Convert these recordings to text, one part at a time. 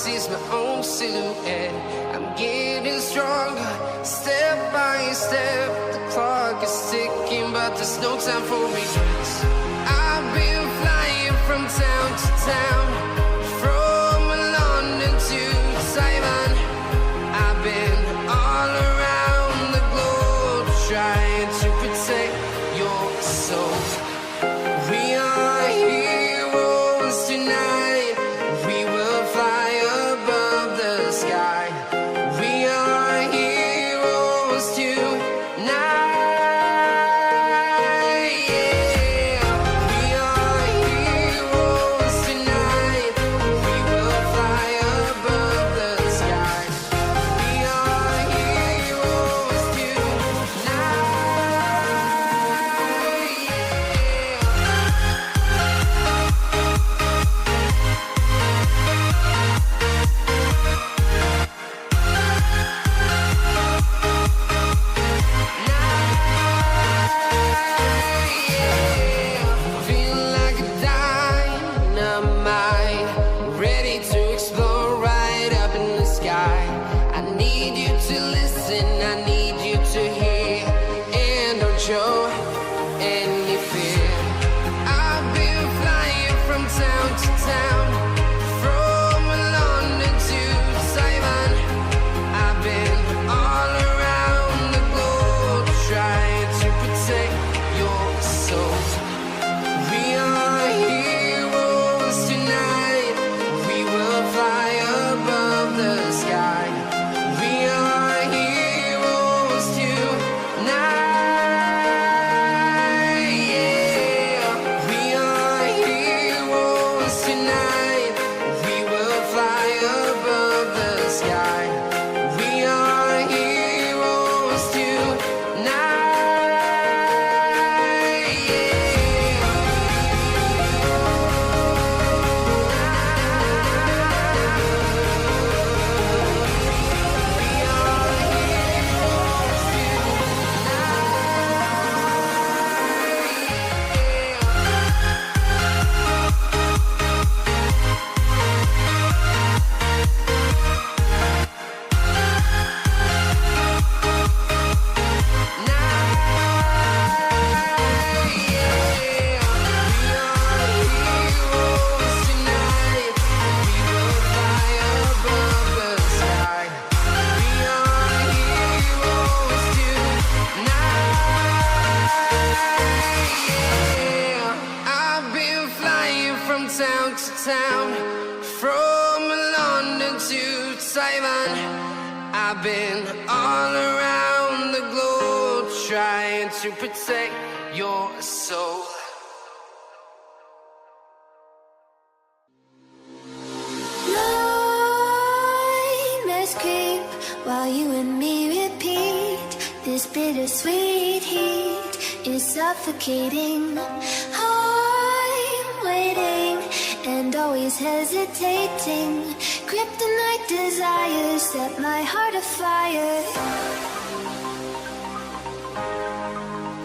sees my own silhouette. I'm getting stronger, step by step. The clock is ticking, but there's no time for regrets. I've been flying from town to town, from London to Taiwan. I've been all around the globe, trying to protect your soul. We are heroes tonight. We will fly above the sky. We are heroes tonight. Yeah. We are heroes tonight. We will fly above the sky. We are heroes tonight. Feel like a dynamite, ready to explode right up in the sky. I need you to listen, I need you to hear, and don't show any fear. I've been flying from town to town, from London to Taiwan. I've been all around the globe, trying to protect your soul. We are heroes tonight. We will fly above the sky. We are heroes tonight. Yeah. We are heroes tonight. We will fly above the sky. We are heroes I've been flying from town to town, from London to Taiwan. I've been all around the globe, trying to protect your soul. Nightmares creep while you and me repeat. This bittersweet heat is suffocating. I'm waiting and always hesitating. Kryptonite desires set my heart afire.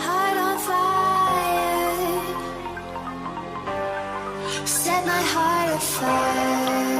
Heart on fire. Set my heart afire.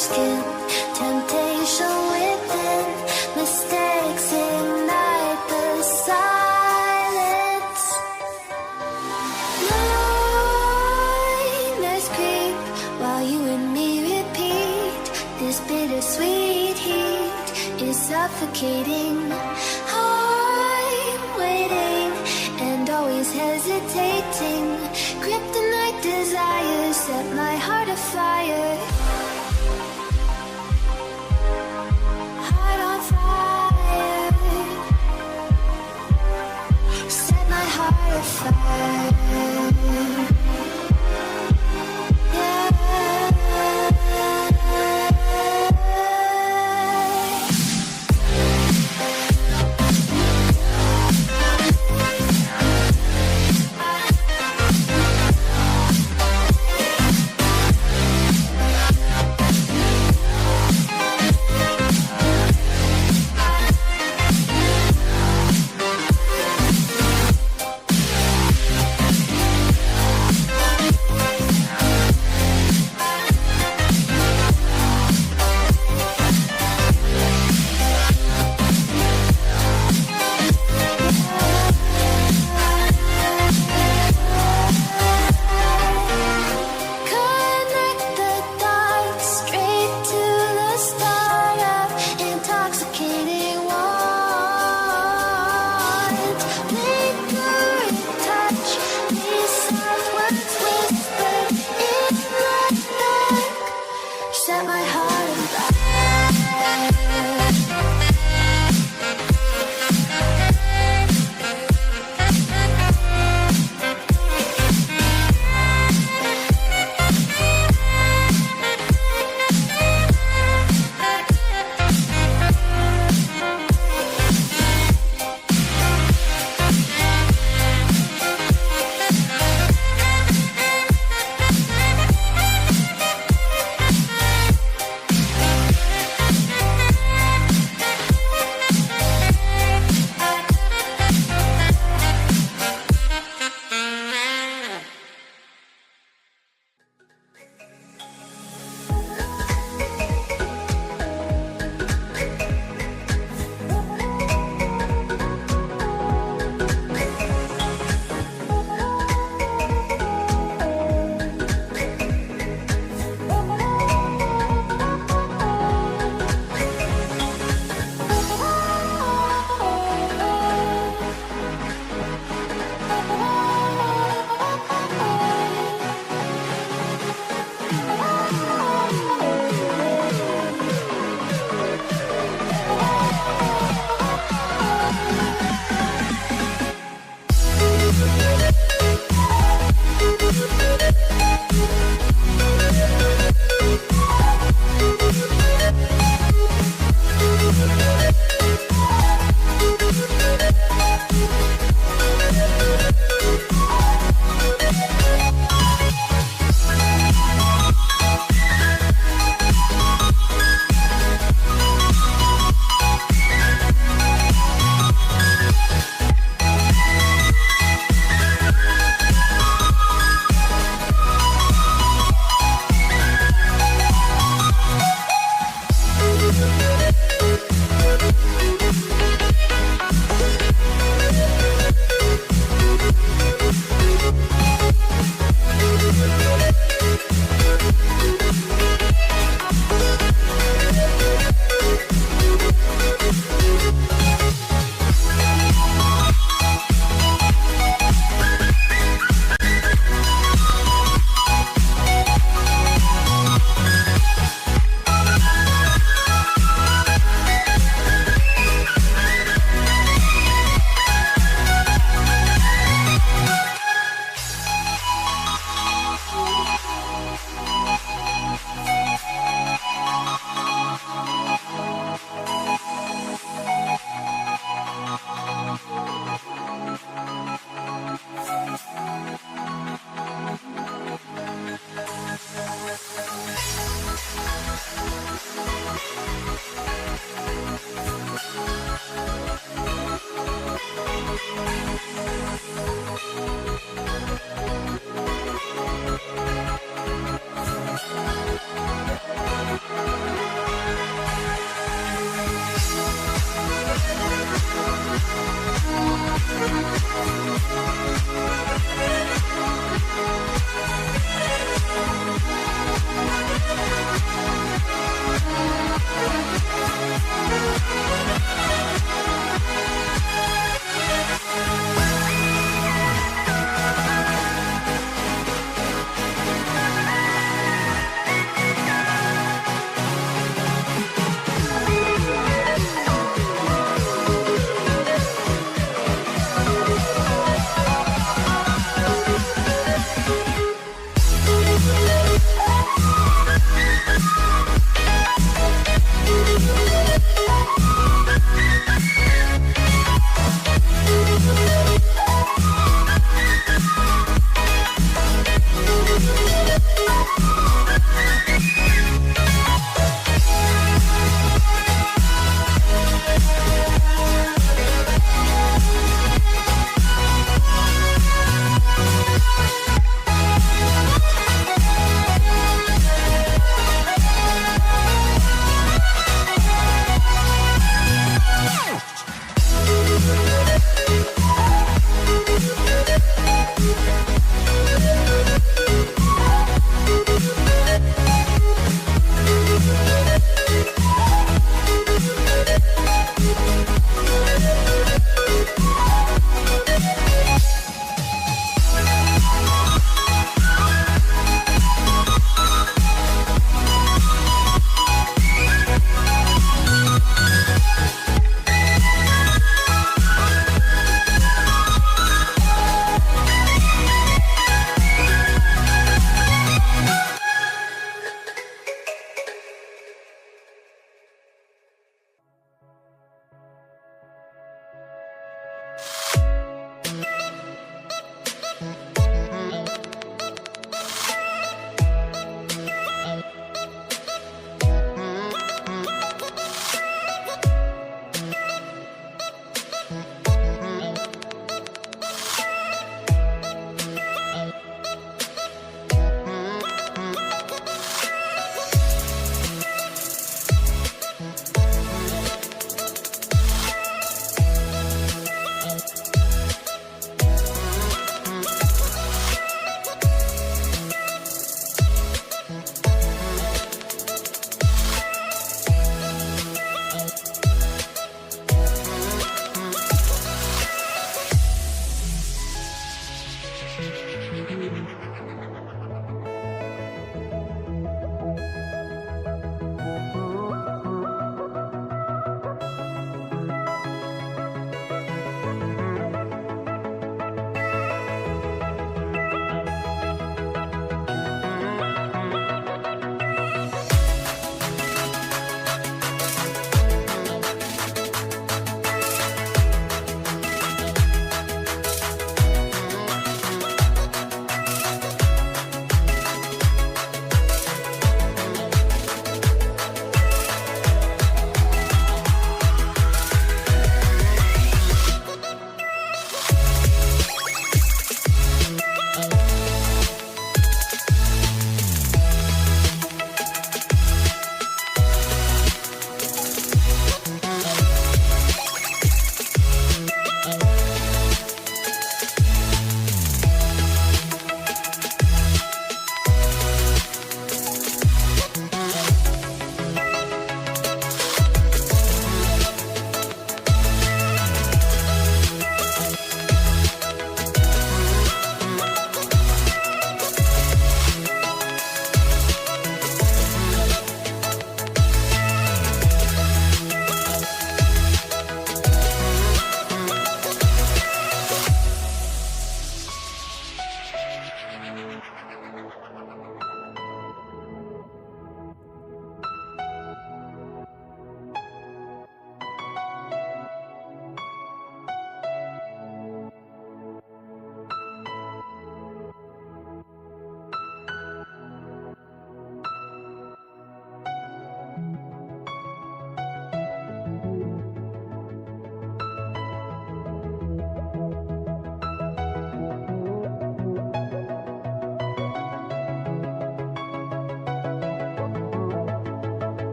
skin. Temptation within, mistakes ignite the silence. Nightmares creep while you and me repeat this bittersweet heat. is suffocating. I'm waiting and always hesitating. Kryptonite desires set my heart afire. Heart on fire. Set my heart afire. Set my heart on fire.